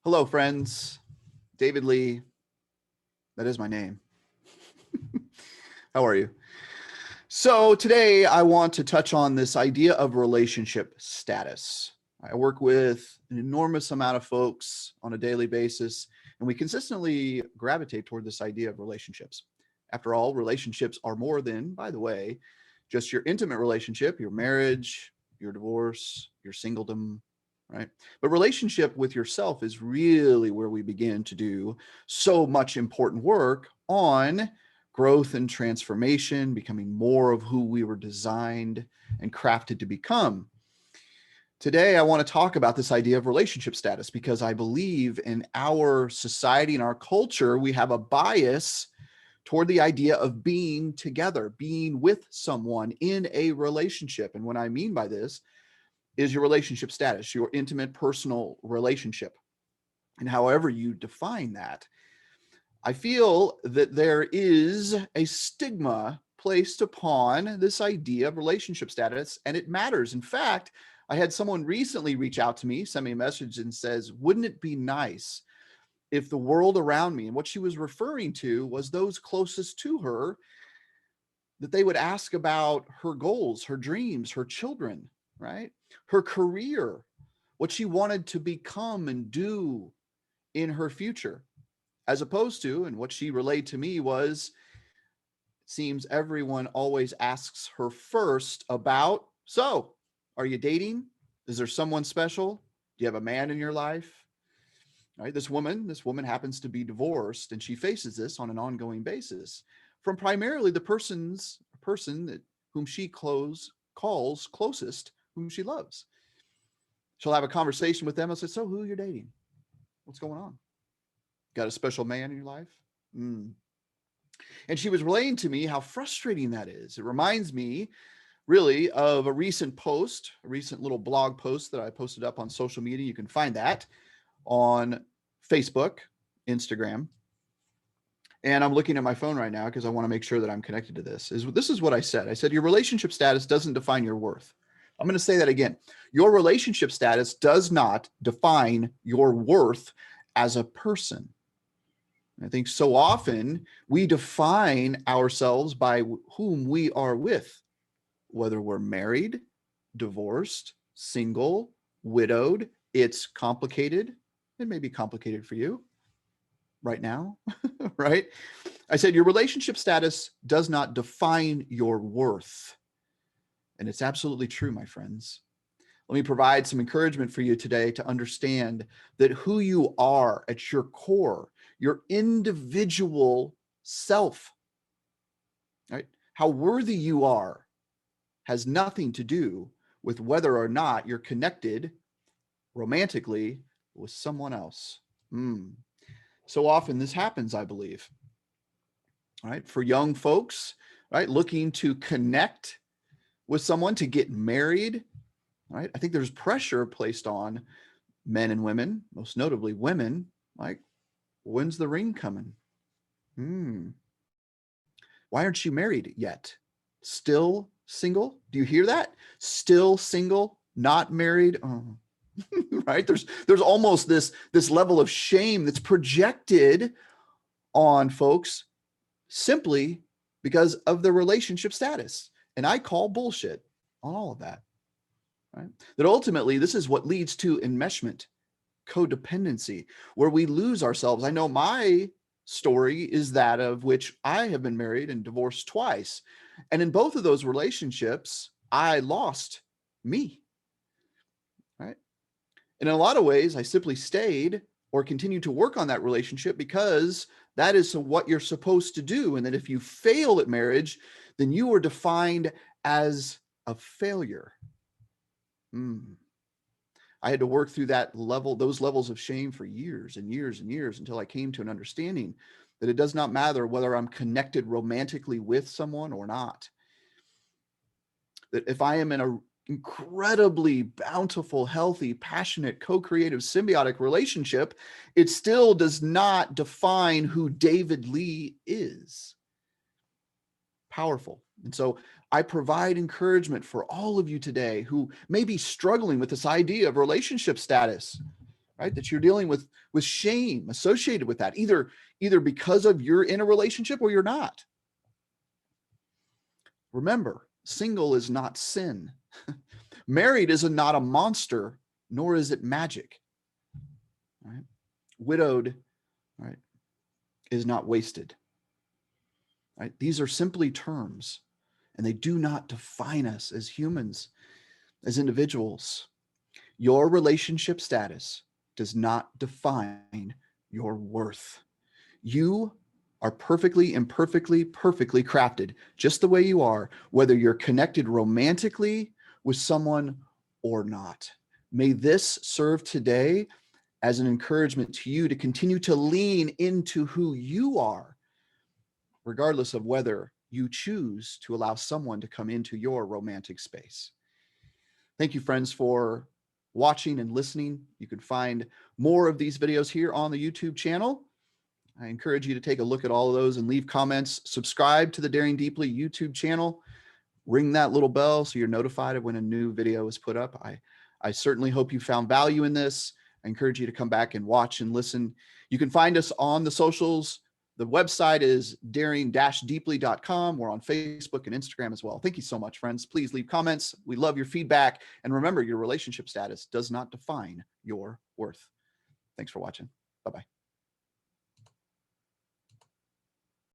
Hello, friends. David Lee. That is my name. How are you? So today I want to touch on this idea of relationship status. I work with an enormous amount of folks on a daily basis, and we consistently gravitate toward this idea of relationships. After all, relationships are more than, by the way, just your intimate relationship, your marriage, your divorce, your singledom, right? But relationship with yourself is really where we begin to do so much important work on growth and transformation, becoming more of who we were designed and crafted to become. Today, I want to talk about this idea of relationship status because I believe in our society and our culture, we have a bias toward the idea of being together, being with someone in a relationship. And what I mean by this is your relationship status, your intimate personal relationship. And however you define that, I feel that there is a stigma placed upon this idea of relationship status, and it matters. In fact, I had someone recently reach out to me, send me a message and says, wouldn't it be nice if the world around me, and what she was referring to was those closest to her, that they would ask about her goals, her dreams, her children, right? Her career, what she wanted to become and do in her future, as opposed to, and what she relayed to me was, it seems everyone always asks her first about, so are you dating? Is there someone special? Do you have a man in your life? Right? This woman happens to be divorced, and she faces this on an ongoing basis from primarily the person that whom she calls closest, whom she loves. She'll have a conversation with them and say, so who are you dating? What's going on? Got a special man in your life? Mm. And she was relaying to me how frustrating that is. It reminds me really of a recent post, a recent little blog post that I posted up on social media. You can find that on Facebook, Instagram. And I'm looking at my phone right now because I want to make sure that I'm connected to this. This is what I said. I said, your relationship status doesn't define your worth. I'm going to say that again. Your relationship status does not define your worth as a person. I think so often we define ourselves by whom we are with, whether we're married, divorced, single, widowed. It's complicated. It may be complicated for you right now, right? I said your relationship status does not define your worth. And it's absolutely true, my friends. Let me provide some encouragement for you today to understand that who you are at your core, your individual self, right? How worthy you are has nothing to do with whether or not you're connected romantically with someone else. So often this happens, I believe, right? For young folks, right? Looking to connect with someone, to get married, right? I think there's pressure placed on men and women, most notably women, like, when's the ring coming? Why aren't you married yet? Still single? Do you hear that? Still single, not married? Oh. Right? There's almost this level of shame that's projected on folks simply because of their relationship status. And I call bullshit on all of that. Right? That ultimately, this is what leads to enmeshment codependency, where we lose ourselves. I know my story is that of which I have been married and divorced twice. And in both of those relationships, I lost me, right? And in a lot of ways, I simply stayed or continued to work on that relationship because that is what you're supposed to do. And that if you fail at marriage, then you are defined as a failure. I had to work through those levels of shame for years and years and years until I came to an understanding that it does not matter whether I'm connected romantically with someone or not. That if I am in an incredibly bountiful, healthy, passionate, co-creative, symbiotic relationship, it still does not define who David Lee is. Powerful. And so I provide encouragement for all of you today who may be struggling with this idea of relationship status, right? That you're dealing with shame associated with that, either because of you're in a relationship or you're not. Remember, single is not sin. Married is not a monster, nor is it magic. Right? Widowed, right, is not wasted. Right? These are simply terms, and they do not define us as humans, as individuals. Your relationship status does not define your worth. You are perfectly, imperfectly, perfectly crafted, just the way you are, whether you're connected romantically with someone or not. May this serve today as an encouragement to you to continue to lean into who you are, regardless of whether you choose to allow someone to come into your romantic space. Thank you, friends, for watching and listening. You can find more of these videos here on the YouTube channel. I encourage you to take a look at all of those and leave comments. Subscribe to the Daring Deeply YouTube channel. Ring that little bell so you're notified of when a new video is put up. I certainly hope you found value in this. I encourage you to come back and watch and listen. You can find us on the socials. The website is daring-deeply.com. We're on Facebook and Instagram as well. Thank you so much, friends. Please leave comments. We love your feedback. And remember, your relationship status does not define your worth. Thanks for watching. Bye-bye.